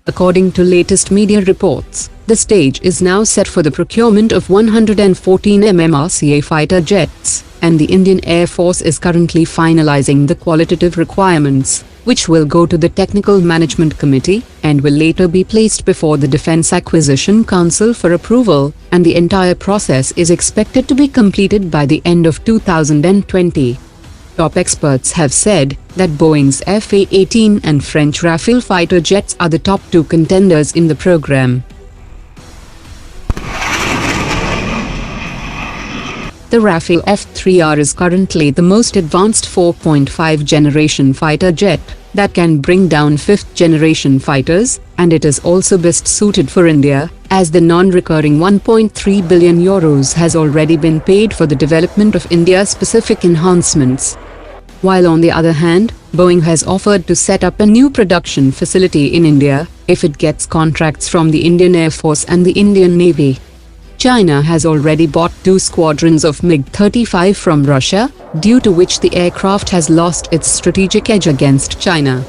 According to latest media reports, the stage is now set for the procurement of 114 MMRCA fighter jets, and the Indian Air Force is currently finalizing the qualitative requirements, which will go to the Technical Management Committee, and will later be placed before the Defence Acquisition Council for approval, and the entire process is expected to be completed by the end of 2020. Top experts have said that Boeing's F/A-18 and French Rafale fighter jets are the top two contenders in the program. The Rafale F-3R is currently the most advanced 4.5 generation fighter jet that can bring down 5th generation fighters, and it is also best suited for India, as the non-recurring €1.3 billion has already been paid for the development of India-specific enhancements. While on the other hand, Boeing has offered to set up a new production facility in India if it gets contracts from the Indian Air Force and the Indian Navy. China has already bought 2 squadrons of MiG-35 from Russia, due to which the aircraft has lost its strategic edge against China.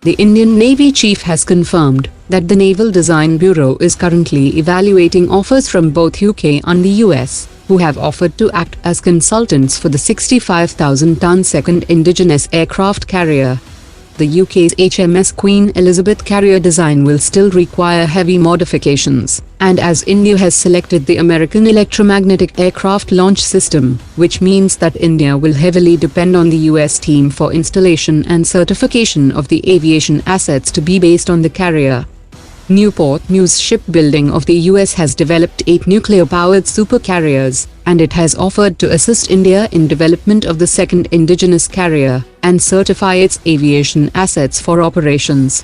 The Indian Navy chief has confirmed that the Naval Design Bureau is currently evaluating offers from both UK and the US, who have offered to act as consultants for the 65,000-ton second indigenous aircraft carrier. The UK's HMS Queen Elizabeth carrier design will still require heavy modifications, and as India has selected the American electromagnetic aircraft launch system, which means that India will heavily depend on the US team for installation and certification of the aviation assets to be based on the carrier. Newport News Shipbuilding of the US has developed 8 nuclear-powered supercarriers, and it has offered to assist India in development of the second indigenous carrier, and certify its aviation assets for operations.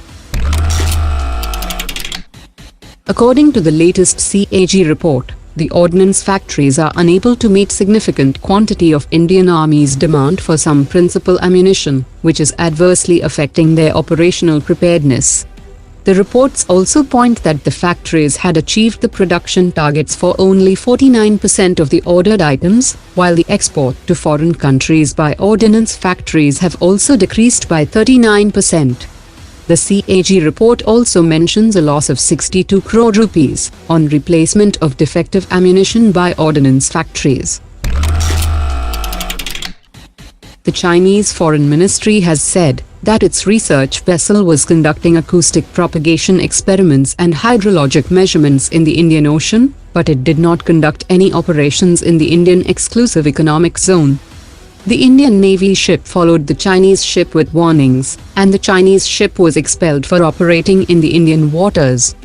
According to the latest CAG report, the ordnance factories are unable to meet significant quantity of Indian Army's demand for some principal ammunition, which is adversely affecting their operational preparedness. The reports also point that the factories had achieved the production targets for only 49% of the ordered items, while the export to foreign countries by ordnance factories have also decreased by 39%. The CAG report also mentions a loss of 62 crore rupees on replacement of defective ammunition by ordnance factories. The Chinese Foreign Ministry has said that its research vessel was conducting acoustic propagation experiments and hydrologic measurements in the Indian Ocean, but it did not conduct any operations in the Indian Exclusive Economic Zone. The Indian Navy ship followed the Chinese ship with warnings, and the Chinese ship was expelled for operating in the Indian waters.